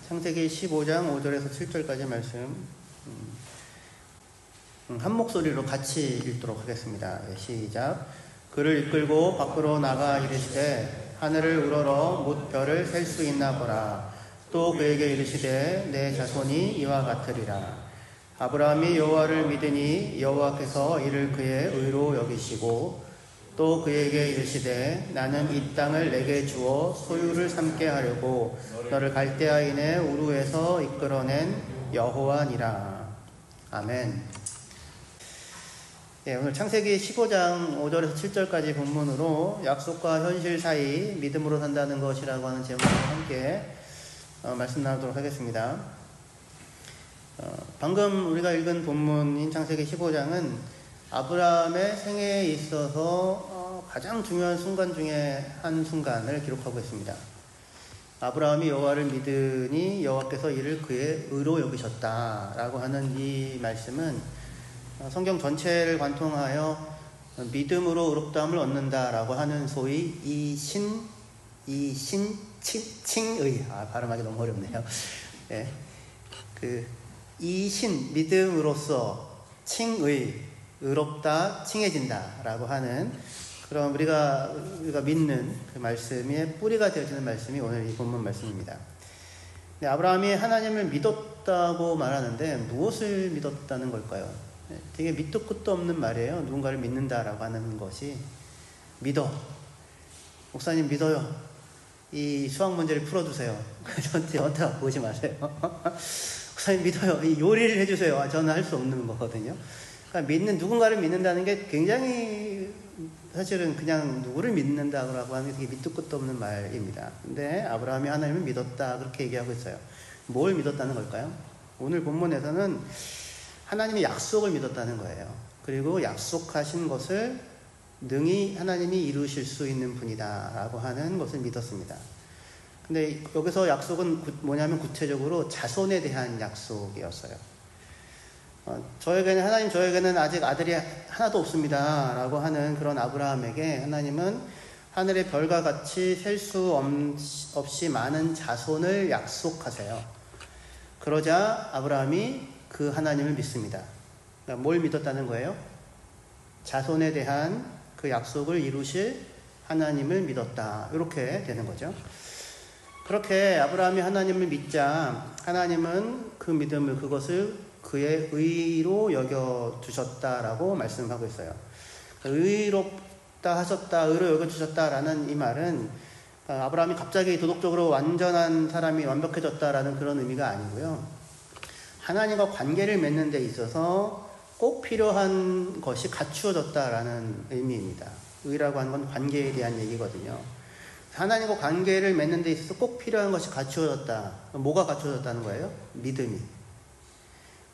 창세기 15장 5절에서 7절까지 말씀 한 목소리로 같이 읽도록 하겠습니다. 시작. 그를 이끌고 밖으로 나가 이르시되 하늘을 우러러 못 별을 셀 수 있나 보라. 또 그에게 이르시되 내 자손이 이와 같으리라. 아브라함이 여호와를 믿으니 여호와께서 이를 그의 의로 여기시고 또 그에게 이르시되 나는 이 땅을 내게 주어 소유를 삼게 하려고 너를 갈대아인의 우르에서 이끌어낸 여호와니라. 아멘. 네, 오늘 창세기 15장 5절에서 7절까지 본문으로 약속과 현실 사이 믿음으로 산다는 것이라고 하는 제목으로 함께 말씀 나누도록 하겠습니다. 방금 우리가 읽은 본문인 창세기 15장은 아브라함의 생애에 있어서 가장 중요한 순간 중에 한 순간을 기록하고 있습니다. 아브라함이 여호와를 믿으니 여호와께서 이를 그의 의로 여기셨다라고 하는 이 말씀은 성경 전체를 관통하여 믿음으로 의롭다함을 얻는다라고 하는 소위 칭의, 발음하기 너무 어렵네요. 네. 이신, 믿음으로써 칭의, 의롭다, 칭해진다라고 하는 그런 우리가 믿는 그 말씀의 뿌리가 되어지는 말씀이 오늘 이 본문 말씀입니다. 네, 아브라함이 하나님을 믿었다고 말하는데 무엇을 믿었다는 걸까요? 네, 되게 밑도 끝도 없는 말이에요. 누군가를 믿는다라고 하는 것이. 믿어. 목사님 믿어요. 이 수학 문제를 풀어주세요. 저한테 보지 마세요. 목사님 믿어요. 이 요리를 해주세요. 저는 할 수 없는 거거든요. 그러니까 누군가를 믿는다는 게 굉장히 사실은 그냥 누구를 믿는다고 하는 게 되게 밑도 끝도 없는 말입니다. 근데 아브라함이 하나님을 믿었다 그렇게 얘기하고 있어요. 뭘 믿었다는 걸까요? 오늘 본문에서는 하나님의 약속을 믿었다는 거예요. 그리고 약속하신 것을 능히 하나님이 이루실 수 있는 분이다 라고 하는 것을 믿었습니다. 근데 여기서 약속은 뭐냐면 구체적으로 자손에 대한 약속이었어요. 하나님 저에게는 아직 아들이 하나도 없습니다 라고 하는 그런 아브라함에게 하나님은 하늘의 별과 같이 셀 수 없이 많은 자손을 약속하세요. 그러자 아브라함이 그 하나님을 믿습니다. 그러니까 뭘 믿었다는 거예요? 자손에 대한 그 약속을 이루실 하나님을 믿었다. 이렇게 되는 거죠. 그렇게 아브라함이 하나님을 믿자 하나님은 그 믿음을 그것을 그의 의로 여겨주셨다라고 말씀하고 있어요. 의롭다 하셨다, 의로 여겨주셨다라는 이 말은 아브라함이 갑자기 도덕적으로 완전한 사람이 완벽해졌다라는 그런 의미가 아니고요. 하나님과 관계를 맺는 데 있어서 꼭 필요한 것이 갖추어졌다라는 의미입니다. 의라고 하는 건 관계에 대한 얘기거든요. 하나님과 관계를 맺는 데 있어서 꼭 필요한 것이 갖추어졌다. 뭐가 갖추어졌다는 거예요? 믿음이.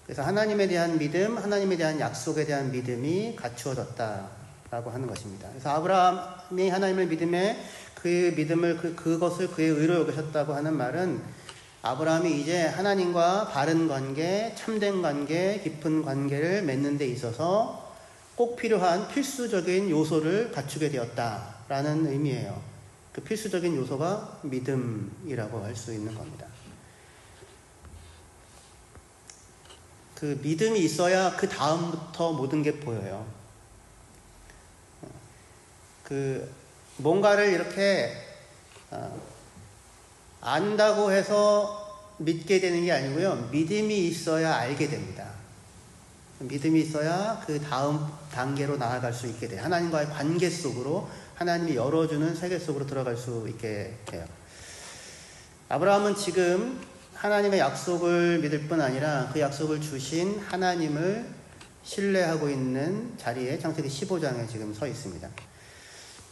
그래서 하나님에 대한 믿음, 하나님에 대한 약속에 대한 믿음이 갖추어졌다라고 하는 것입니다. 그래서 아브라함이 하나님을 믿음에 그 믿음을 그것을 그의 의로 여기셨다고 하는 말은 아브라함이 이제 하나님과 바른 관계, 참된 관계, 깊은 관계를 맺는 데 있어서 꼭 필요한 필수적인 요소를 갖추게 되었다라는 의미예요. 그 필수적인 요소가 믿음이라고 할 수 있는 겁니다. 그 믿음이 있어야 그 다음부터 모든 게 보여요. 뭔가를 이렇게 안다고 해서 믿게 되는 게 아니고요. 믿음이 있어야 알게 됩니다. 믿음이 있어야 그 다음 단계로 나아갈 수 있게 돼요. 하나님과의 관계 속으로 하나님이 열어주는 세계 속으로 들어갈 수 있게 돼요. 아브라함은 지금 하나님의 약속을 믿을 뿐 아니라 그 약속을 주신 하나님을 신뢰하고 있는 자리에 창세기 15장에 지금 서 있습니다.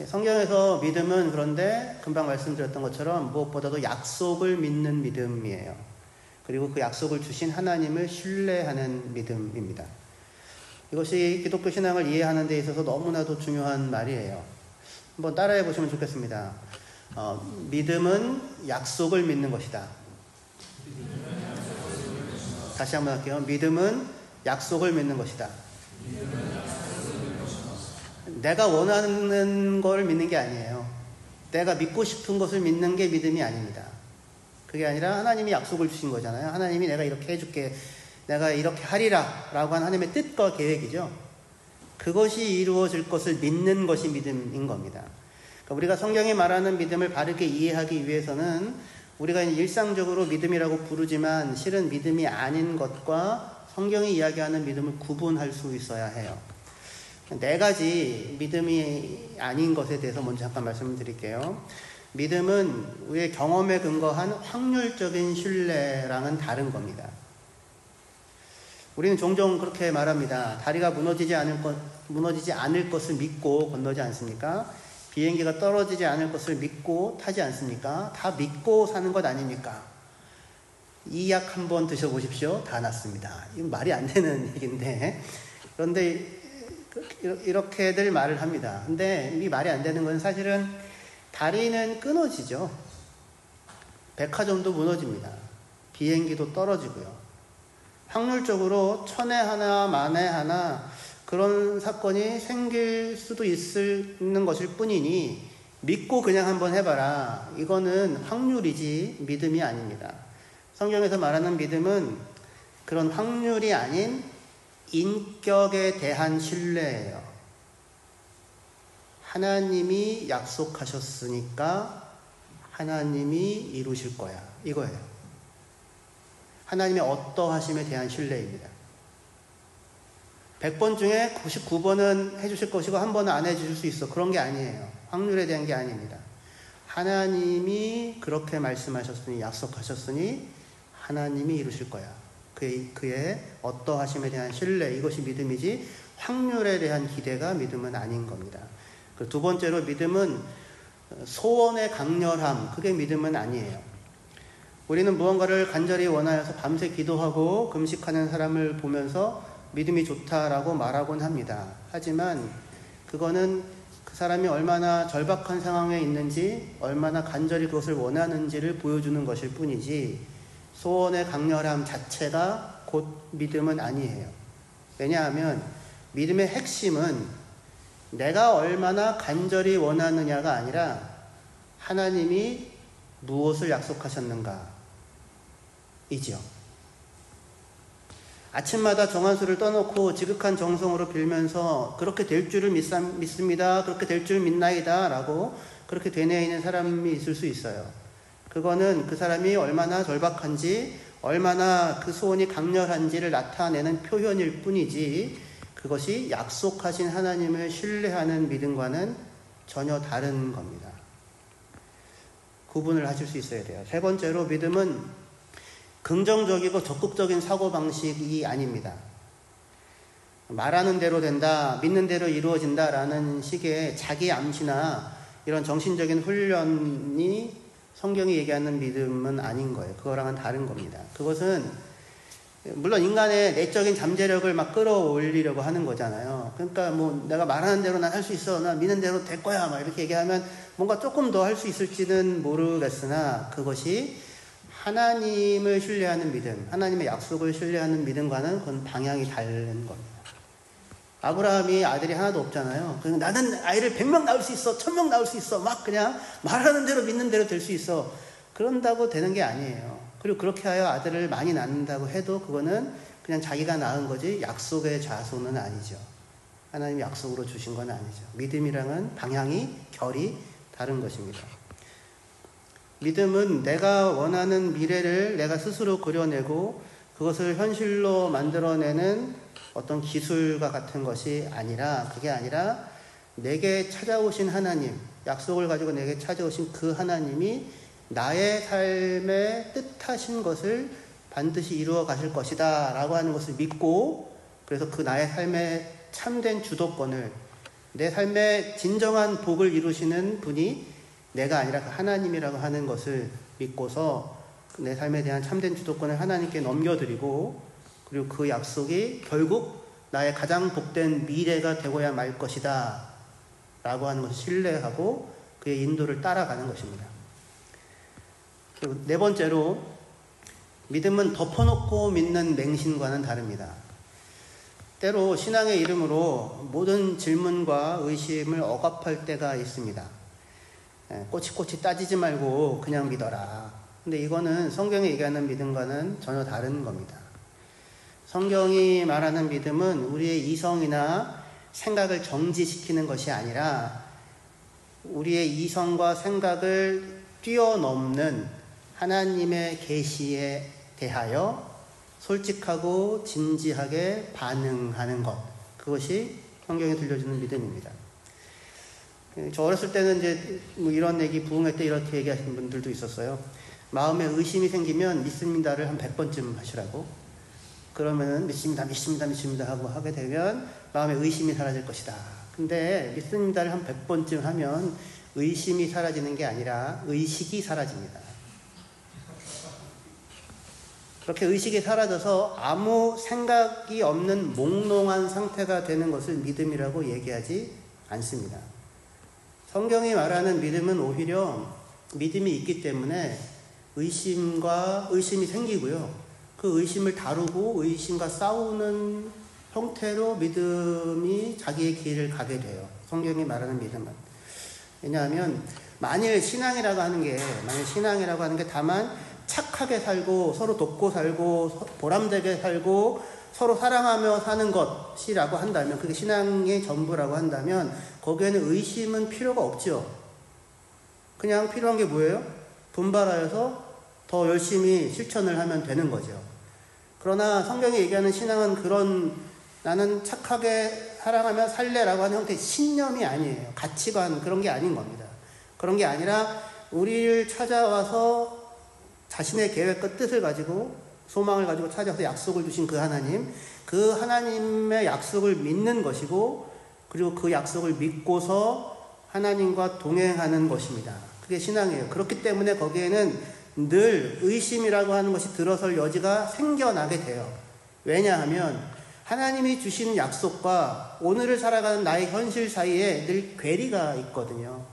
성경에서 믿음은 그런데 금방 말씀드렸던 것처럼 무엇보다도 약속을 믿는 믿음이에요. 그리고 그 약속을 주신 하나님을 신뢰하는 믿음입니다. 이것이 기독교 신앙을 이해하는 데 있어서 너무나도 중요한 말이에요. 한번 따라해 보시면 좋겠습니다. 믿음은 약속을 믿는 것이다. 다시 한번 할게요. 믿음은 약속을 믿는 것이다. 내가 원하는 걸 믿는 게 아니에요. 내가 믿고 싶은 것을 믿는 게 믿음이 아닙니다. 그게 아니라 하나님이 약속을 주신 거잖아요. 하나님이 내가 이렇게 해줄게, 내가 이렇게 하리라 라고 한 하나님의 뜻과 계획이죠. 그것이 이루어질 것을 믿는 것이 믿음인 겁니다. 그러니까 우리가 성경이 말하는 믿음을 바르게 이해하기 위해서는 우리가 일상적으로 믿음이라고 부르지만 실은 믿음이 아닌 것과 성경이 이야기하는 믿음을 구분할 수 있어야 해요. 네 가지 믿음이 아닌 것에 대해서 먼저 잠깐 말씀을 드릴게요. 믿음은 우리의 경험에 근거한 확률적인 신뢰랑은 다른 겁니다. 우리는 종종 그렇게 말합니다. 다리가 무너지지 않을 것을 믿고 건너지 않습니까? 비행기가 떨어지지 않을 것을 믿고 타지 않습니까? 다 믿고 사는 것 아닙니까? 이 약 한번 드셔보십시오. 다 낫습니다. 이건 말이 안 되는 얘기인데, 그런데 이렇게들 말을 합니다. 근데 이 말이 안 되는 건 사실은 다리는 끊어지죠. 백화점도 무너집니다. 비행기도 떨어지고요. 확률적으로 천에 하나, 만에 하나 그런 사건이 생길 수도 있는 것일 뿐이니 믿고 그냥 한번 해봐라. 이거는 확률이지 믿음이 아닙니다. 성경에서 말하는 믿음은 그런 확률이 아닌 인격에 대한 신뢰예요. 하나님이 약속하셨으니까 하나님이 이루실 거야. 이거예요. 하나님의 어떠하심에 대한 신뢰입니다. 100번 중에 99번은 해주실 것이고 한 번은 안 해주실 수 있어. 그런 게 아니에요. 확률에 대한 게 아닙니다. 하나님이 그렇게 말씀하셨으니, 약속하셨으니 하나님이 이루실 거야. 그의 어떠하심에 대한 신뢰, 이것이 믿음이지 확률에 대한 기대가 믿음은 아닌 겁니다. 두 번째로 믿음은 소원의 강렬함, 그게 믿음은 아니에요. 우리는 무언가를 간절히 원하여서 밤새 기도하고 금식하는 사람을 보면서 믿음이 좋다라고 말하곤 합니다. 하지만 그거는 그 사람이 얼마나 절박한 상황에 있는지, 얼마나 간절히 그것을 원하는지를 보여주는 것일 뿐이지 소원의 강렬함 자체가 곧 믿음은 아니에요. 왜냐하면 믿음의 핵심은 내가 얼마나 간절히 원하느냐가 아니라 하나님이 무엇을 약속하셨는가 이죠. 아침마다 정한수를 떠놓고 지극한 정성으로 빌면서 그렇게 될 줄을 믿습니다. 그렇게 될 줄 믿나이다 라고 그렇게 되뇌이는 사람이 있을 수 있어요. 그거는 그 사람이 얼마나 절박한지, 얼마나 그 소원이 강렬한지를 나타내는 표현일 뿐이지 그것이 약속하신 하나님을 신뢰하는 믿음과는 전혀 다른 겁니다. 구분을 하실 수 있어야 돼요. 세 번째로 믿음은 긍정적이고 적극적인 사고방식이 아닙니다. 말하는 대로 된다, 믿는 대로 이루어진다라는 식의 자기 암시나 이런 정신적인 훈련이 성경이 얘기하는 믿음은 아닌 거예요. 그거랑은 다른 겁니다. 그것은 물론 인간의 내적인 잠재력을 막 끌어올리려고 하는 거잖아요. 그러니까 뭐 내가 말하는 대로 난 할 수 있어, 난 믿는 대로 될 거야 막 이렇게 얘기하면 뭔가 조금 더 할 수 있을지는 모르겠으나 그것이 하나님을 신뢰하는 믿음, 하나님의 약속을 신뢰하는 믿음과는 그건 방향이 다른 겁니다. 아브라함이 아들이 하나도 없잖아요. 나는 아이를 100명 낳을 수 있어, 1000명 낳을 수 있어, 막 그냥 말하는 대로 믿는 대로 될 수 있어. 그런다고 되는 게 아니에요. 그리고 그렇게 하여 아들을 많이 낳는다고 해도 그거는 그냥 자기가 낳은 거지 약속의 자손은 아니죠. 하나님이 약속으로 주신 건 아니죠. 믿음이랑은 방향이, 결이 다른 것입니다. 믿음은 내가 원하는 미래를 내가 스스로 그려내고 그것을 현실로 만들어내는 어떤 기술과 같은 것이 아니라, 그게 아니라 내게 찾아오신 하나님, 약속을 가지고 내게 찾아오신 그 하나님이 나의 삶에 뜻하신 것을 반드시 이루어 가실 것이다 라고 하는 것을 믿고, 그래서 그 나의 삶의 참된 주도권을, 내 삶의 진정한 복을 이루시는 분이 내가 아니라 그 하나님이라고 하는 것을 믿고서 내 삶에 대한 참된 주도권을 하나님께 넘겨드리고, 그리고 그 약속이 결국 나의 가장 복된 미래가 되고야 말 것이다 라고 하는 것을 신뢰하고 그의 인도를 따라가는 것입니다. 그리고 네 번째로, 믿음은 덮어놓고 믿는 맹신과는 다릅니다. 때로 신앙의 이름으로 모든 질문과 의심을 억압할 때가 있습니다. 꼬치꼬치 따지지 말고 그냥 믿어라. 근데 이거는 성경이 얘기하는 믿음과는 전혀 다른 겁니다. 성경이 말하는 믿음은 우리의 이성이나 생각을 정지시키는 것이 아니라 우리의 이성과 생각을 뛰어넘는 하나님의 계시에 대하여 솔직하고 진지하게 반응하는 것, 그것이 성경에 들려주는 믿음입니다. 저 어렸을 때는 이제 뭐 이런 얘기, 부흥회 때 이렇게 얘기하시는 분들도 있었어요. 마음에 의심이 생기면 믿습니다를 한 100번쯤 하시라고. 그러면은 믿습니다 하고 하게 되면 마음에 의심이 사라질 것이다. 근데 믿습니다를 한 100번쯤 하면 의심이 사라지는 게 아니라 의식이 사라집니다. 그렇게 의식이 사라져서 아무 생각이 없는 몽롱한 상태가 되는 것을 믿음이라고 얘기하지 않습니다. 성경이 말하는 믿음은 오히려 믿음이 있기 때문에 의심이 생기고요. 그 의심을 다루고 의심과 싸우는 형태로 믿음이 자기의 길을 가게 돼요. 성경이 말하는 믿음은. 왜냐하면 만일 신앙이라고 하는 게 다만 착하게 살고 서로 돕고 살고 보람되게 살고 서로 사랑하며 사는 것이라고 한다면, 그게 신앙의 전부라고 한다면 거기에는 의심은 필요가 없죠. 그냥 필요한 게 뭐예요? 분발하여서 더 열심히 실천을 하면 되는 거죠. 그러나 성경이 얘기하는 신앙은 그런 나는 착하게 살아가며 살래라고 하는 형태의 신념이 아니에요. 가치관, 그런 게 아닌 겁니다. 그런 게 아니라 우리를 찾아와서 자신의 계획과 뜻을 가지고 소망을 가지고 찾아서 약속을 주신 그 하나님의 약속을 믿는 것이고, 그리고 그 약속을 믿고서 하나님과 동행하는 것입니다. 그게 신앙이에요. 그렇기 때문에 거기에는 늘 의심이라고 하는 것이 들어설 여지가 생겨나게 돼요. 왜냐하면 하나님이 주신 약속과 오늘을 살아가는 나의 현실 사이에 늘 괴리가 있거든요.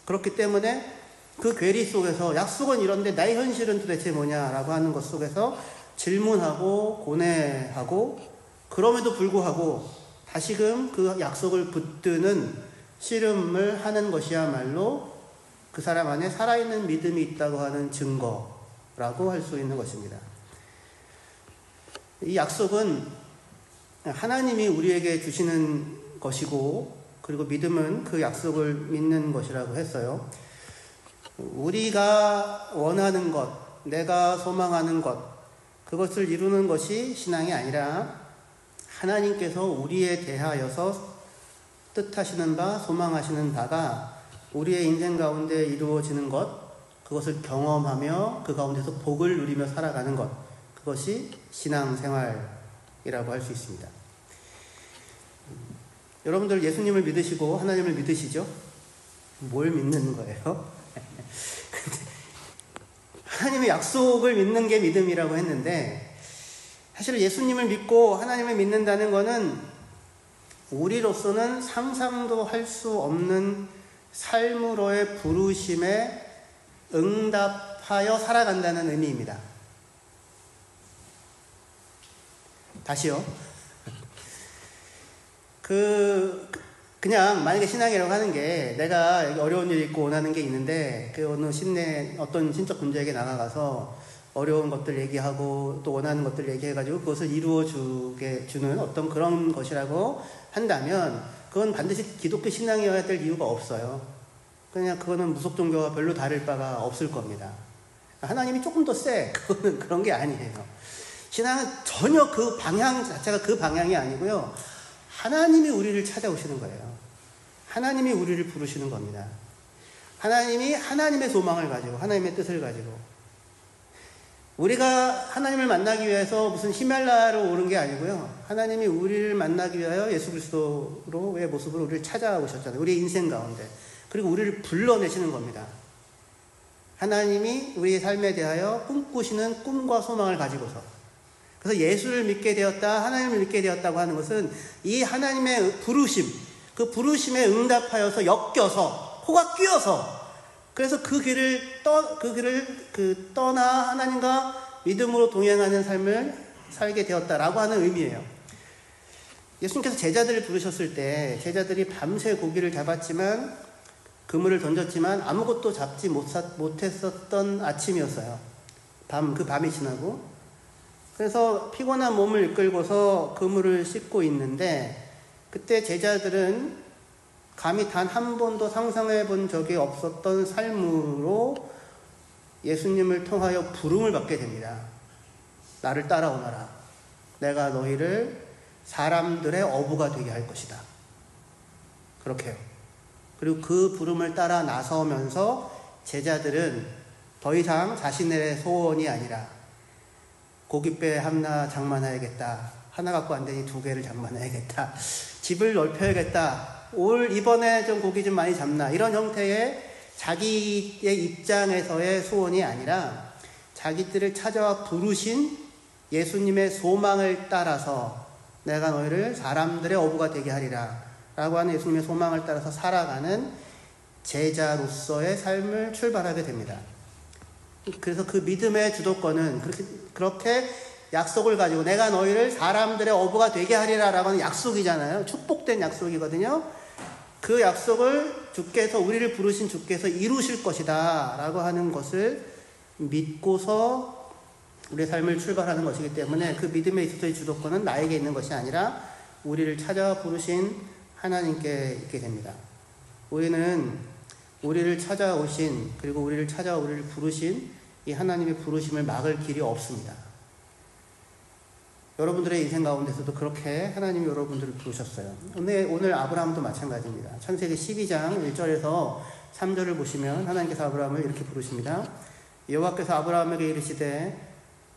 그렇기 때문에 그 괴리 속에서 약속은 이런데 나의 현실은 도대체 뭐냐라고 하는 것 속에서 질문하고 고뇌하고, 그럼에도 불구하고 다시금 그 약속을 붙드는 씨름을 하는 것이야말로 그 사람 안에 살아있는 믿음이 있다고 하는 증거라고 할 수 있는 것입니다. 이 약속은 하나님이 우리에게 주시는 것이고, 그리고 믿음은 그 약속을 믿는 것이라고 했어요. 우리가 원하는 것, 내가 소망하는 것, 그것을 이루는 것이 신앙이 아니라 하나님께서 우리에 대하여서 뜻하시는 바, 소망하시는 바가 우리의 인생 가운데 이루어지는 것, 그것을 경험하며 그 가운데서 복을 누리며 살아가는 것, 그것이 신앙생활이라고 할 수 있습니다. 여러분들 예수님을 믿으시고 하나님을 믿으시죠? 뭘 믿는 거예요? 하나님의 약속을 믿는 게 믿음이라고 했는데, 사실 예수님을 믿고 하나님을 믿는다는 것은 우리로서는 상상도 할 수 없는 삶으로의 부르심에 응답하여 살아간다는 의미입니다. 다시요. 그냥 만약에 신앙이라고 하는 게 내가 어려운 일 있고 원하는 게 있는데 그 어느 어떤 신적 군자에게 나가가서 어려운 것들 얘기하고 또 원하는 것들 얘기해가지고 그것을 이루어주게 주는 어떤 그런 것이라고 한다면 그건 반드시 기독교 신앙이어야 될 이유가 없어요. 그냥 그거는 무속 종교와 별로 다를 바가 없을 겁니다. 하나님이 조금 더 그거는 그런 게 아니에요. 신앙은 전혀 그 방향 자체가 그 방향이 아니고요. 하나님이 우리를 찾아오시는 거예요. 하나님이 우리를 부르시는 겁니다. 하나님이 하나님의 소망을 가지고 하나님의 뜻을 가지고, 우리가 하나님을 만나기 위해서 무슨 히말라야로 오른 게 아니고요. 하나님이 우리를 만나기 위하여 예수 그리스도의 모습으로 우리를 찾아오셨잖아요. 우리의 인생 가운데. 그리고 우리를 불러내시는 겁니다. 하나님이 우리의 삶에 대하여 꿈꾸시는 꿈과 소망을 가지고서. 그래서 예수를 믿게 되었다, 하나님을 믿게 되었다고 하는 것은 이 하나님의 부르심, 그 부르심에 응답하여서 엮여서 코가 끼어서, 그래서 그 길을 떠나 하나님과 믿음으로 동행하는 삶을 살게 되었다라고 하는 의미예요. 예수님께서 제자들을 부르셨을 때 제자들이 밤새 고기를 잡았지만 그물을 던졌지만 아무것도 잡지 못했었던 아침이었어요. 그 밤이 지나고. 그래서 피곤한 몸을 이끌고서 그물을 씻고 있는데 그때 제자들은 감히 단 한 번도 상상해 본 적이 없었던 삶으로 예수님을 통하여 부름을 받게 됩니다. 나를 따라오너라. 내가 너희를 사람들의 어부가 되게 할 것이다. 그렇게요. 그리고 그 부름을 따라 나서면서 제자들은 더 이상 자신의 소원이 아니라 고깃배 하나 장만해야겠다. 하나 갖고 안 되니 2개를 장만해야겠다. 집을 넓혀야겠다. 이번에 좀 고기 좀 많이 잡나. 이런 형태의 자기의 입장에서의 소원이 아니라 자기들을 찾아와 부르신 예수님의 소망을 따라서 내가 너희를 사람들의 어부가 되게 하리라 라고 하는 예수님의 소망을 따라서 살아가는 제자로서의 삶을 출발하게 됩니다. 그래서 그 믿음의 주도권은 그렇게 약속을 가지고 내가 너희를 사람들의 어부가 되게 하리라 라고 하는 약속이잖아요. 축복된 약속이거든요. 그 약속을 주께서, 우리를 부르신 주께서 이루실 것이다 라고 하는 것을 믿고서 우리의 삶을 출발하는 것이기 때문에 그 믿음에 있어서의 주도권은 나에게 있는 것이 아니라 우리를 찾아 부르신 하나님께 있게 됩니다. 우리는 우리를 찾아오신, 그리고 우리를 부르신 이 하나님의 부르심을 막을 길이 없습니다. 여러분들의 인생 가운데서도 그렇게 하나님이 여러분들을 부르셨어요. 오늘 아브라함도 마찬가지입니다. 창세기 12장 1절에서 3절을 보시면 하나님께서 아브라함을 이렇게 부르십니다. 여호와께서 아브라함에게 이르시되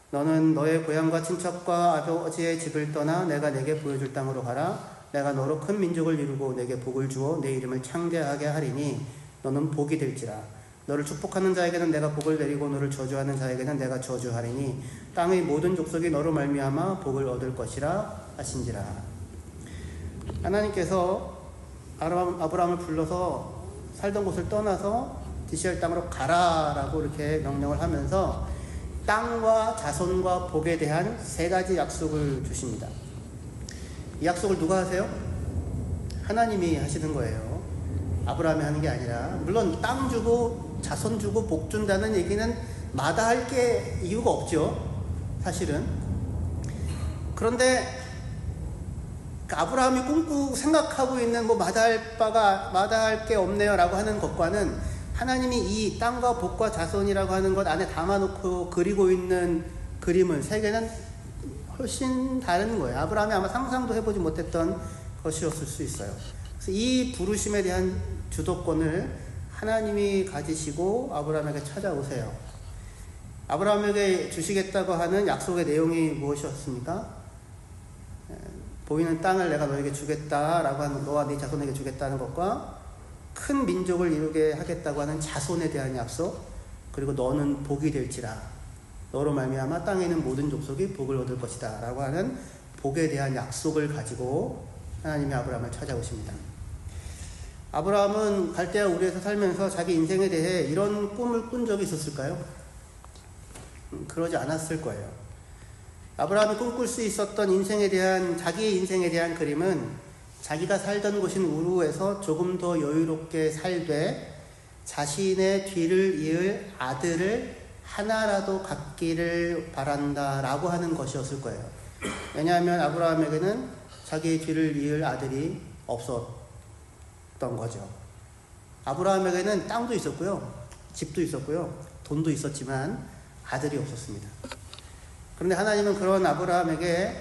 너는 너의 고향과 친척과 아버지의 집을 떠나 내가 내게 보여줄 땅으로 가라. 내가 너로 큰 민족을 이루고 내게 복을 주어 내 이름을 창대하게 하리니 너는 복이 될지라. 너를 축복하는 자에게는 내가 복을 내리고 너를 저주하는 자에게는 내가 저주하리니 땅의 모든 족속이 너로 말미암아 복을 얻을 것이라 하신지라. 하나님께서 아브라함을 불러서 살던 곳을 떠나서 지시할 땅으로 가라라고 이렇게 명령을 하면서 땅과 자손과 복에 대한 3가지 약속을 주십니다. 이 약속을 누가 하세요? 하나님이 하시는 거예요. 아브라함이 하는 게 아니라. 물론 땅 주고 자손 주고 복 준다는 얘기는 마다할 게 이유가 없죠, 사실은. 그런데 아브라함이 꿈꾸고 생각하고 있는 마다할 게 없네요 라고 하는 것과는 하나님이 이 땅과 복과 자손이라고 하는 것 안에 담아놓고 그리고 있는 그림은, 세계는 훨씬 다른 거예요. 아브라함이 아마 상상도 해보지 못했던 것이었을 수 있어요. 그래서 이 부르심에 대한 주도권을 하나님이 가지시고 아브라함에게 찾아오세요. 아브라함에게 주시겠다고 하는 약속의 내용이 무엇이었습니까? 보이는 땅을 내가 너에게 주겠다라고 하는, 너와 네 자손에게 주겠다는 것과 큰 민족을 이루게 하겠다고 하는 자손에 대한 약속, 그리고 너는 복이 될지라. 너로 말미암아 땅에 있는 모든 족속이 복을 얻을 것이다 라고 하는 복에 대한 약속을 가지고 하나님이 아브라함을 찾아오십니다. 아브라함은 갈대아 우르에서 살면서 자기 인생에 대해 이런 꿈을 꾼 적이 있었을까요? 그러지 않았을 거예요. 아브라함이 꿈꿀 수 있었던 자기의 인생에 대한 그림은 자기가 살던 곳인 우르에서 조금 더 여유롭게 살되 자신의 뒤를 이을 아들을 하나라도 갖기를 바란다라고 하는 것이었을 거예요. 왜냐하면 아브라함에게는 자기의 뒤를 이을 아들이 없었던 거죠. 아브라함에게는 땅도 있었고요, 집도 있었고요, 돈도 있었지만 아들이 없었습니다. 그런데 하나님은 그런 아브라함에게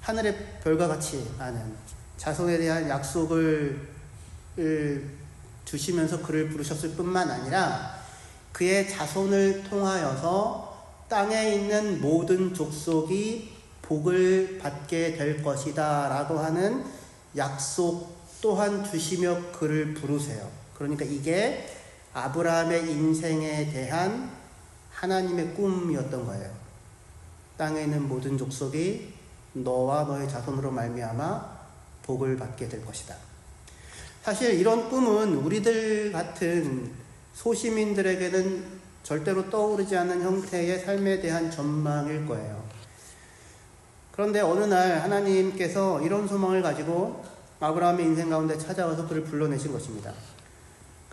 하늘의 별과 같이 많은 자손에 대한 약속을 주시면서 그를 부르셨을 뿐만 아니라 그의 자손을 통하여서 땅에 있는 모든 족속이 복을 받게 될 것이다 라고 하는 약속 또한 주시며 그를 부르세요. 그러니까 이게 아브라함의 인생에 대한 하나님의 꿈이었던 거예요. 땅에 있는 모든 족속이 너와 너의 자손으로 말미암아 복을 받게 될 것이다. 사실 이런 꿈은 우리들 같은 소시민들에게는 절대로 떠오르지 않는 형태의 삶에 대한 전망일 거예요. 그런데 어느 날 하나님께서 이런 소망을 가지고 아브라함의 인생 가운데 찾아와서 그를 불러내신 것입니다.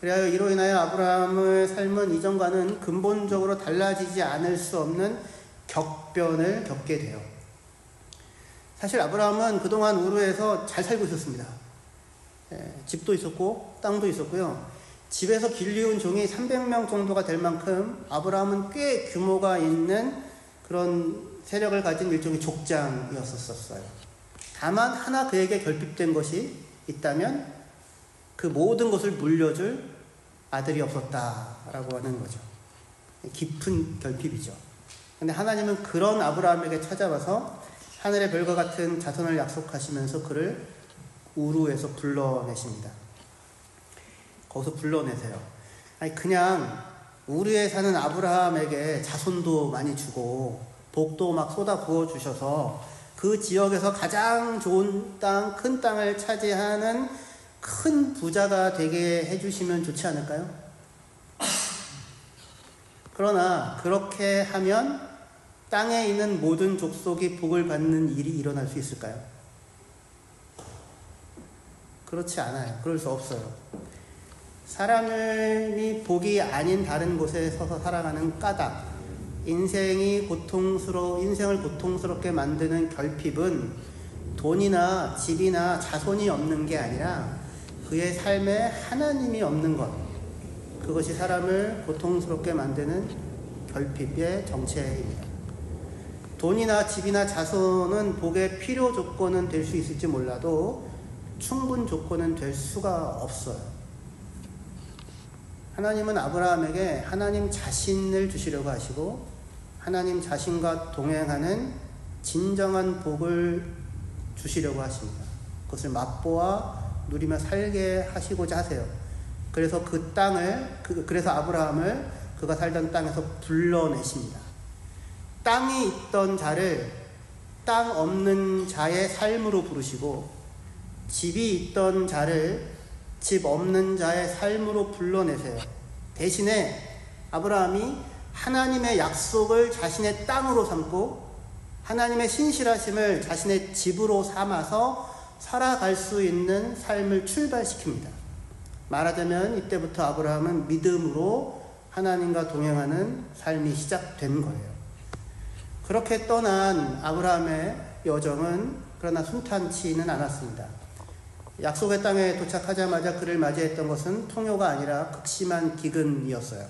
그리하여 이로 인하여 아브라함의 삶은 이전과는 근본적으로 달라지지 않을 수 없는 격변을 겪게 돼요. 사실 아브라함은 그동안 우르에서 잘 살고 있었습니다. 집도 있었고 땅도 있었고요. 집에서 길리운 종이 300명 정도가 될 만큼 아브라함은 꽤 규모가 있는 그런 세력을 가진 일종의 족장이었었어요. 다만 하나 그에게 결핍된 것이 있다면 그 모든 것을 물려줄 아들이 없었다라고 하는 거죠. 깊은 결핍이죠. 근데 하나님은 그런 아브라함에게 찾아와서 하늘의 별과 같은 자손을 약속하시면서 그를 우르에서 불러내십니다. 거기서 불러내세요. 아니 그냥 우르에 사는 아브라함에게 자손도 많이 주고 복도 막 쏟아 부어 주셔서 그 지역에서 가장 좋은 땅, 큰 땅을 차지하는 큰 부자가 되게 해주시면 좋지 않을까요? 그러나 그렇게 하면 땅에 있는 모든 족속이 복을 받는 일이 일어날 수 있을까요? 그렇지 않아요. 그럴 수 없어요. 사람이 복이 아닌 다른 곳에 서서 살아가는 까닭, 인생을 고통스럽게 만드는 결핍은 돈이나 집이나 자손이 없는 게 아니라 그의 삶에 하나님이 없는 것, 그것이 사람을 고통스럽게 만드는 결핍의 정체입니다. 돈이나 집이나 자손은 복의 필요 조건은 될 수 있을지 몰라도 충분 조건은 될 수가 없어요. 하나님은 아브라함에게 하나님 자신을 주시려고 하시고 하나님 자신과 동행하는 진정한 복을 주시려고 하십니다. 그것을 맛보아 누리며 살게 하시고자 하세요. 그래서 그래서 아브라함을 그가 살던 땅에서 불러내십니다. 땅이 있던 자를 땅 없는 자의 삶으로 부르시고 집이 있던 자를 집 없는 자의 삶으로 불러내세요. 대신에 아브라함이 하나님의 약속을 자신의 땅으로 삼고 하나님의 신실하심을 자신의 집으로 삼아서 살아갈 수 있는 삶을 출발시킵니다. 말하자면 이때부터 아브라함은 믿음으로 하나님과 동행하는 삶이 시작된 거예요. 그렇게 떠난 아브라함의 여정은 그러나 순탄치는 않았습니다. 약속의 땅에 도착하자마자 그를 맞이했던 것은 통요가 아니라 극심한 기근이었어요.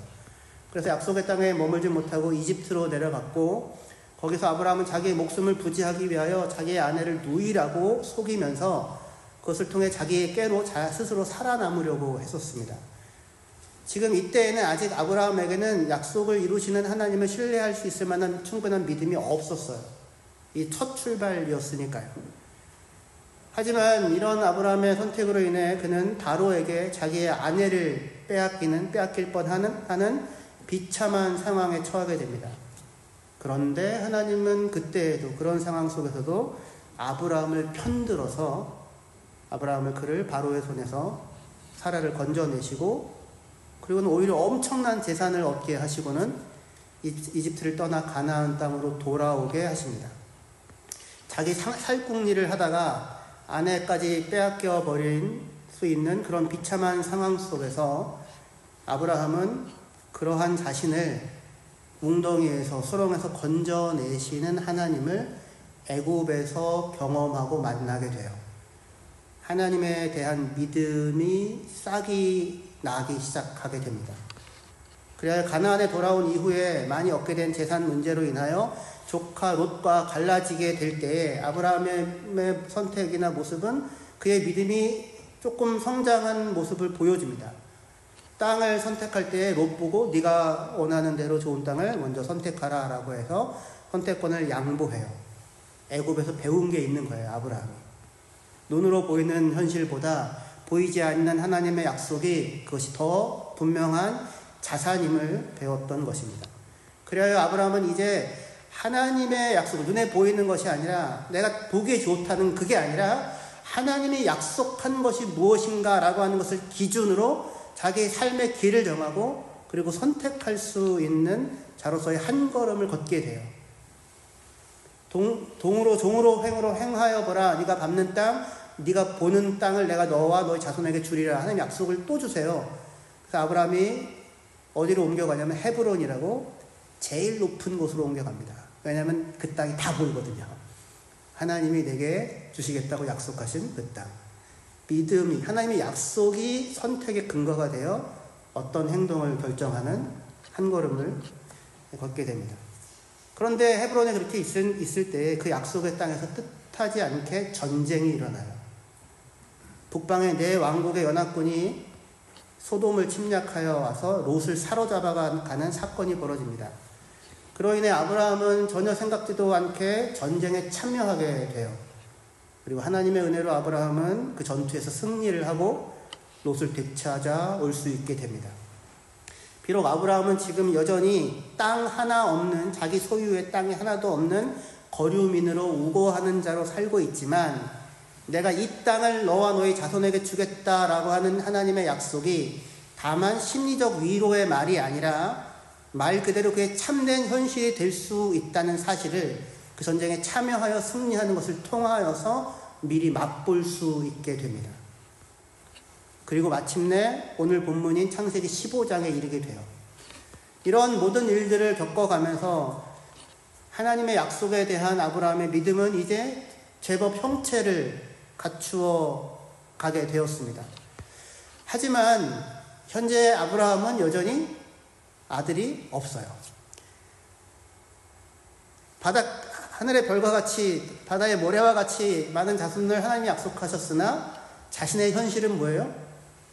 그래서 약속의 땅에 머물지 못하고 이집트로 내려갔고 거기서 아브라함은 자기의 목숨을 부지하기 위하여 자기의 아내를 누이라고 속이면서 그것을 통해 자기의 꾀로 스스로 살아남으려고 했었습니다. 지금 이때에는 아직 아브라함에게는 약속을 이루시는 하나님을 신뢰할 수 있을 만한 충분한 믿음이 없었어요. 이 첫 출발이었으니까요. 하지만 이런 아브라함의 선택으로 인해 그는 바로에게 자기의 아내를 빼앗길 뻔하는 비참한 상황에 처하게 됩니다. 그런데 하나님은 그때에도 그런 상황 속에서도 아브라함을 편들어서 그를 바로의 손에서 사라를 건져내시고 그리고는 오히려 엄청난 재산을 얻게 하시고는 이집트를 떠나 가나안 땅으로 돌아오게 하십니다. 자기 살궁리를 하다가 아내까지 빼앗겨 버릴 수 있는 그런 비참한 상황 속에서 아브라함은 그러한 자신을 웅덩이에서 수렁에서 건져내시는 하나님을 애굽에서 경험하고 만나게 돼요. 하나님에 대한 믿음이 싹이 나기 시작하게 됩니다. 그래야 가나안에 돌아온 이후에 많이 얻게 된 재산 문제로 인하여 조카 롯과 갈라지게 될 때에 아브라함의 선택이나 모습은 그의 믿음이 조금 성장한 모습을 보여줍니다. 땅을 선택할 때 롯 보고 네가 원하는 대로 좋은 땅을 먼저 선택하라 라고 해서 선택권을 양보해요. 애굽에서 배운 게 있는 거예요. 아브라함이. 눈으로 보이는 현실보다 보이지 않는 하나님의 약속이 그것이 더 분명한 자산임을 배웠던 것입니다. 그래야 아브라함은 이제 하나님의 약속, 눈에 보이는 것이 아니라 내가 보기에 좋다는 그게 아니라 하나님이 약속한 것이 무엇인가라고 하는 것을 기준으로 자기의 삶의 길을 정하고 그리고 선택할 수 있는 자로서의 한 걸음을 걷게 돼요. 종으로 행하여 보라. 네가 밟는 땅, 네가 보는 땅을 내가 너와 너의 자손에게 주리라 하는 약속을 또 주세요. 그래서 아브라함이 어디로 옮겨가냐면 헤브론이라고 제일 높은 곳으로 옮겨갑니다. 왜냐하면 그 땅이 다 보이거든요. 하나님이 내게 주시겠다고 약속하신 그 땅. 믿음이, 하나님의 약속이 선택의 근거가 되어 어떤 행동을 결정하는 한 걸음을 걷게 됩니다. 그런데 헤브론에 그렇게 있을 때 그 약속의 땅에서 뜻하지 않게 전쟁이 일어나요. 북방의 네 왕국의 연합군이 소돔을 침략하여 와서 롯을 사로잡아가는 사건이 벌어집니다. 그로 인해 아브라함은 전혀 생각지도 않게 전쟁에 참여하게 돼요. 그리고 하나님의 은혜로 아브라함은 그 전투에서 승리를 하고 롯을 되찾아 올 수 있게 됩니다. 비록 아브라함은 지금 여전히 땅 하나 없는, 자기 소유의 땅이 하나도 없는 거류민으로 우고하는 자로 살고 있지만, 내가 이 땅을 너와 너의 자손에게 주겠다라고 하는 하나님의 약속이 다만 심리적 위로의 말이 아니라 말 그대로 그의 참된 현실이 될 수 있다는 사실을 그 전쟁에 참여하여 승리하는 것을 통하여서 미리 맛볼 수 있게 됩니다. 그리고 마침내 오늘 본문인 창세기 15장에 이르게 돼요. 이런 모든 일들을 겪어가면서 하나님의 약속에 대한 아브라함의 믿음은 이제 제법 형체를 갖추어 가게 되었습니다. 하지만 현재 아브라함은 여전히 아들이 없어요. 하늘의 별과 같이, 바다의 모래와 같이 많은 자손을 하나님이 약속하셨으나 자신의 현실은 뭐예요?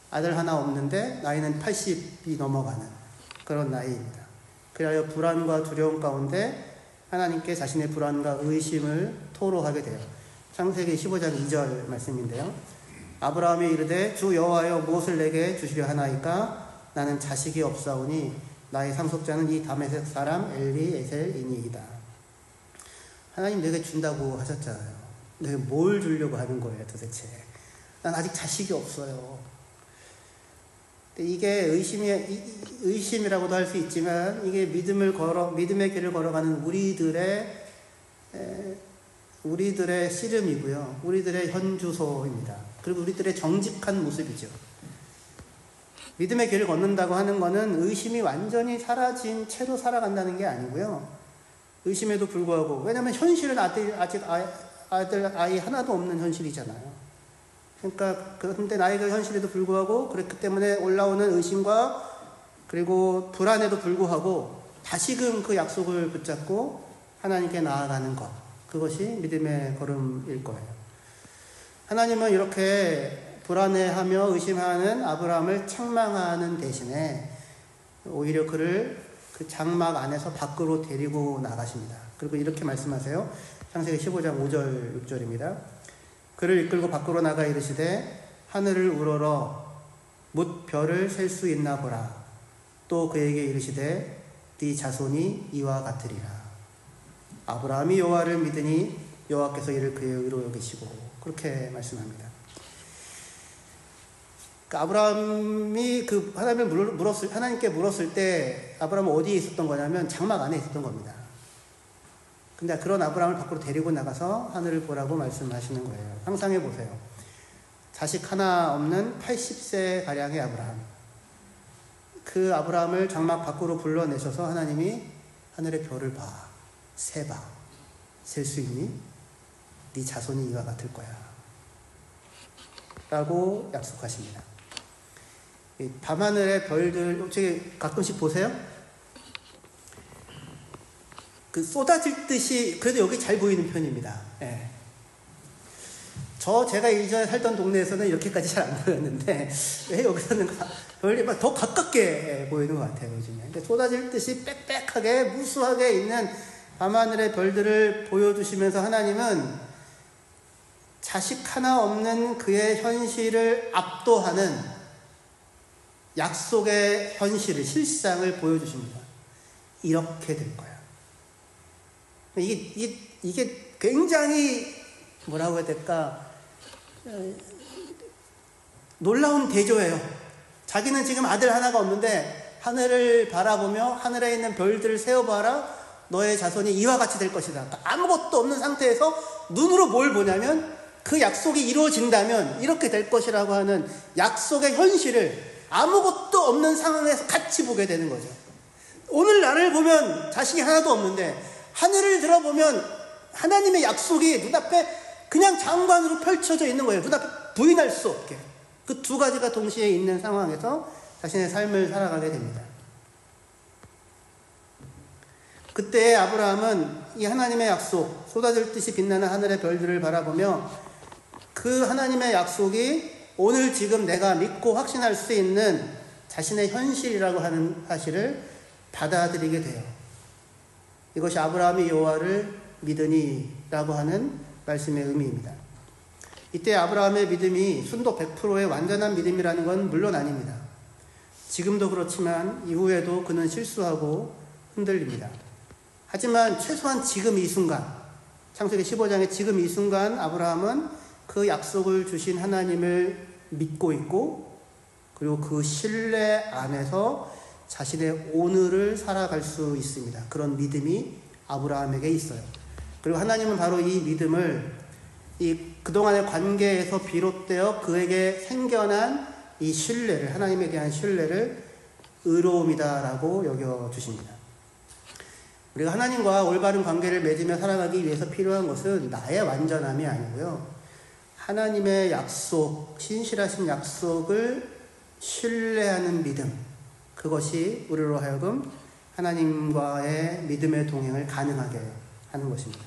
아들 하나 없는데 나이는 80이 넘어가는 그런 나이입니다. 그리하여 불안과 두려움 가운데 하나님께 자신의 불안과 의심을 토로하게 돼요. 창세기 15장 2절 말씀인데요. 아브라함이 이르되 주 여호와여 무엇을 내게 주시려 하나이까? 나는 자식이 없사오니 나의 상속자는 이 다메섹 사람 엘리에셀이니이다. 하나님 내게 준다고 하셨잖아요. 내가 뭘 주려고 하는 거예요 도대체? 난 아직 자식이 없어요. 이게 의심이라고도 할 수 있지만, 이게 믿음의 길을 걸어가는 우리들의 씨름이고요. 우리들의 현주소입니다. 그리고 우리들의 정직한 모습이죠. 믿음의 길을 걷는다고 하는 것은 의심이 완전히 사라진 채로 살아간다는 게 아니고요. 의심에도 불구하고, 왜냐하면 현실은 아직 아이 하나도 없는 현실이잖아요. 그러니까 그런데 나이가 현실에도 불구하고 그렇기 때문에 올라오는 의심과 그리고 불안에도 불구하고 다시금 그 약속을 붙잡고 하나님께 나아가는 것, 그것이 믿음의 걸음일 거예요. 하나님은 이렇게 불안해하며 의심하는 아브라함을 책망하는 대신에 오히려 그를 그 장막 안에서 밖으로 데리고 나가십니다. 그리고 이렇게 말씀하세요. 창세기 15장 5절 6절입니다. 그를 이끌고 밖으로 나가 이르시되 하늘을 우러러 뭇 별을 셀 수 있나 보라. 또 그에게 이르시되 네 자손이 이와 같으리라. 아브라함이 여호와를 믿으니 여호와께서 이를 그의 의로 여기시고, 그렇게 말씀합니다. 아브라함이 하나님께 물었을 때 아브라함은 어디에 있었던 거냐면 장막 안에 있었던 겁니다. 근데 그런 아브라함을 밖으로 데리고 나가서 하늘을 보라고 말씀하시는 거예요. 상상해 보세요. 자식 하나 없는 80세 가량의 아브라함. 그 아브라함을 장막 밖으로 불러내셔서 하나님이 하늘의 별을 봐, 세봐, 셀 수 있니? 네 자손이 이와 같을 거야 라고 약속하십니다. 밤하늘의 별들 혹시 가끔씩 보세요? 그 쏟아질 듯이, 그래도 여기 잘 보이는 편입니다. 예. 제가 이전에 살던 동네에서는 이렇게까지 잘 안 보였는데, 왜 여기서는 별이 더 가깝게 보이는 것 같아요, 요즘에. 그러니까 쏟아질 듯이 빽빽하게, 무수하게 있는 밤하늘의 별들을 보여주시면서 하나님은 자식 하나 없는 그의 현실을 압도하는 약속의 현실을, 실상을 보여주십니다. 이렇게 될 거야. 이게 굉장히 뭐라고 해야 될까? 놀라운 대조예요. 자기는 지금 아들 하나가 없는데 하늘을 바라보며 하늘에 있는 별들을 세어봐라. 너의 자손이 이와 같이 될 것이다. 그러니까 아무것도 없는 상태에서 눈으로 뭘 보냐면 그 약속이 이루어진다면 이렇게 될 것이라고 하는 약속의 현실을 아무것도 없는 상황에서 같이 보게 되는 거죠. 오늘 나를 보면 자식이 하나도 없는데 하늘을 들어보면 하나님의 약속이 눈앞에 그냥 장관으로 펼쳐져 있는 거예요. 눈앞에 부인할 수 없게. 그 두 가지가 동시에 있는 상황에서 자신의 삶을 살아가게 됩니다. 그때 아브라함은 이 하나님의 약속, 쏟아질 듯이 빛나는 하늘의 별들을 바라보며 그 하나님의 약속이 오늘 지금 내가 믿고 확신할 수 있는 자신의 현실이라고 하는 사실을 받아들이게 돼요. 이것이 아브라함이 여호와를 믿으니라고 하는 말씀의 의미입니다. 이때 아브라함의 믿음이 순도 100%의 완전한 믿음이라는 건 물론 아닙니다. 지금도 그렇지만 이후에도 그는 실수하고 흔들립니다. 하지만 최소한 지금 이 순간, 창세기 15장의 지금 이 순간 아브라함은 그 약속을 주신 하나님을 믿고 있고 그리고 그 신뢰 안에서 자신의 오늘을 살아갈 수 있습니다. 그런 믿음이 아브라함에게 있어요. 그리고 하나님은 바로 이 믿음을 그동안의 관계에서 비롯되어 그에게 생겨난 이 신뢰를, 하나님에 대한 신뢰를 의로움이다라고 여겨주십니다. 우리가 하나님과 올바른 관계를 맺으며 살아가기 위해서 필요한 것은 나의 완전함이 아니고요. 하나님의 약속, 신실하신 약속을 신뢰하는 믿음, 그것이 우리로 하여금 하나님과의 믿음의 동행을 가능하게 하는 것입니다.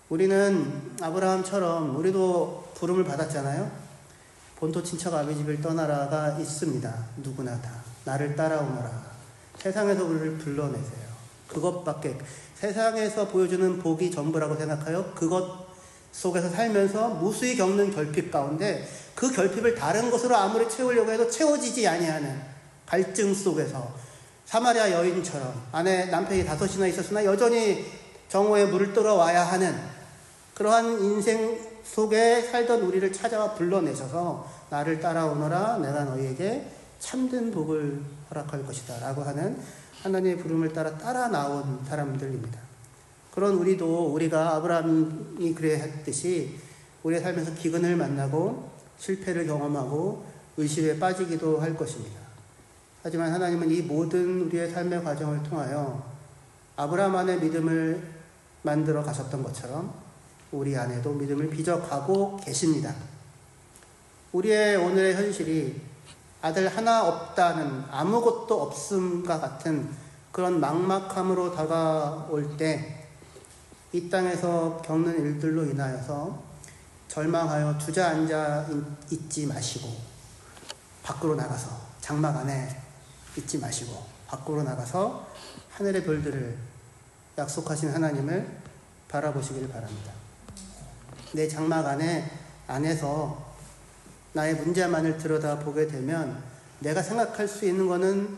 우리는 아브라함처럼 우리도 부름을 받았잖아요. 본토 친척 아비 집을 떠나라가 있습니다. 누구나 다. 나를 따라오너라. 세상에서 우리를 불러내세요. 그것밖에, 세상에서 보여주는 복이 전부라고 생각하여 그것 속에서 살면서 무수히 겪는 결핍 가운데 그 결핍을 다른 것으로 아무리 채우려고 해도 채워지지 아니하는 갈증 속에서 사마리아 여인처럼 남편이 5이나 있었으나 여전히 정오에 물을 떠러와야 하는 그러한 인생 속에 살던 우리를 찾아와 불러내셔서 나를 따라오너라, 내가 너희에게 참된 복을 허락할 것이다 라고 하는 하나님의 부름을 따라 나온 사람들입니다. 그런 우리가 아브라함이 그랬듯이 우리의 삶에서 기근을 만나고 실패를 경험하고 의심에 빠지기도 할 것입니다. 하지만 하나님은 이 모든 우리의 삶의 과정을 통하여 아브라함 안에 믿음을 만들어 가셨던 것처럼 우리 안에도 믿음을 빚어가고 계십니다. 우리의 오늘의 현실이 아들 하나 없다는, 아무것도 없음과 같은 그런 막막함으로 다가올 때 이 땅에서 겪는 일들로 인하여서 절망하여 주저앉아 있지 마시고 밖으로 나가서, 장막 안에 있지 마시고 밖으로 나가서 하늘의 별들을 약속하신 하나님을 바라보시기를 바랍니다. 내 장막 안에서 나의 문제만을 들여다보게 되면 내가 생각할 수 있는 것은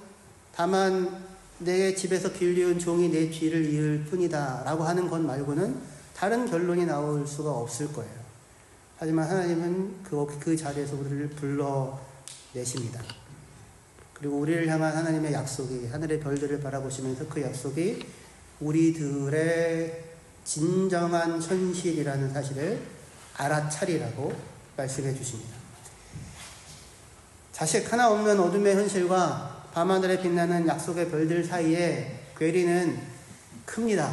다만 내 집에서 길리운 종이 내 뒤를 이을 뿐이다 라고 하는 것 말고는 다른 결론이 나올 수가 없을 거예요. 하지만 하나님은 그 자리에서 우리를 불러내십니다. 그리고 우리를 향한 하나님의 약속이, 하늘의 별들을 바라보시면서 그 약속이 우리들의 진정한 현실이라는 사실을 알아차리라고 말씀해 주십니다. 자식 하나 없는 어둠의 현실과 밤하늘에 빛나는 약속의 별들 사이에 괴리는 큽니다.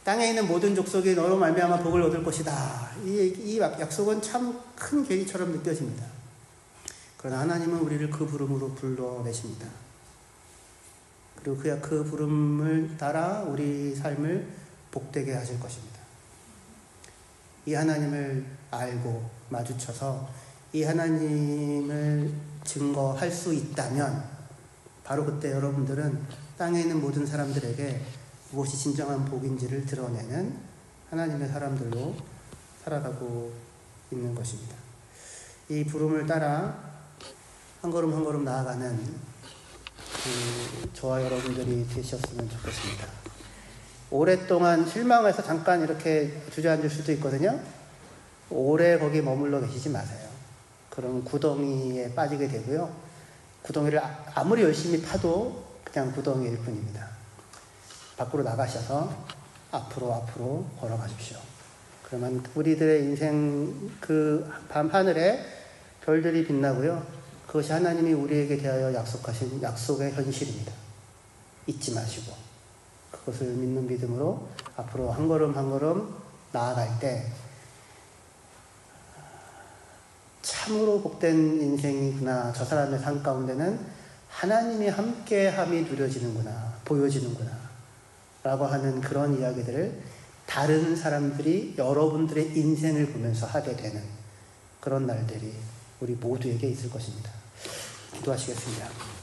땅에 있는 모든 족속이 너로 말미암아 복을 얻을 것이다. 이 약속은 참 큰 괴리처럼 느껴집니다. 그러나 하나님은 우리를 그 부름으로 불러내십니다. 그리고 그 부름을 따라 우리 삶을 복되게 하실 것입니다. 이 하나님을 알고 마주쳐서 이 하나님을 증거할 수 있다면 바로 그때 여러분들은 땅에 있는 모든 사람들에게 무엇이 진정한 복인지를 드러내는 하나님의 사람들로 살아가고 있는 것입니다. 이 부름을 따라 한 걸음 한 걸음 나아가는 저와 여러분들이 되셨으면 좋겠습니다. 오랫동안 실망해서 잠깐 이렇게 주저앉을 수도 있거든요. 오래 거기 머물러 계시지 마세요. 그럼 구덩이에 빠지게 되고요. 구덩이를 아무리 열심히 파도 그냥 구덩이일 뿐입니다. 밖으로 나가셔서 앞으로 걸어가십시오. 그러면 우리들의 인생 그 밤하늘에 별들이 빛나고요. 그것이 하나님이 우리에게 대하여 약속하신 약속의 현실입니다. 잊지 마시고 그것을 믿는 믿음으로 앞으로 한 걸음 한 걸음 나아갈 때 참으로 복된 인생이구나. 저 사람의 삶 가운데는 하나님이 함께함이 누려지는구나, 보여지는구나 라고 하는 그런 이야기들을 다른 사람들이 여러분들의 인생을 보면서 하게 되는 그런 날들이 우리 모두에게 있을 것입니다. 기도하시겠습니다.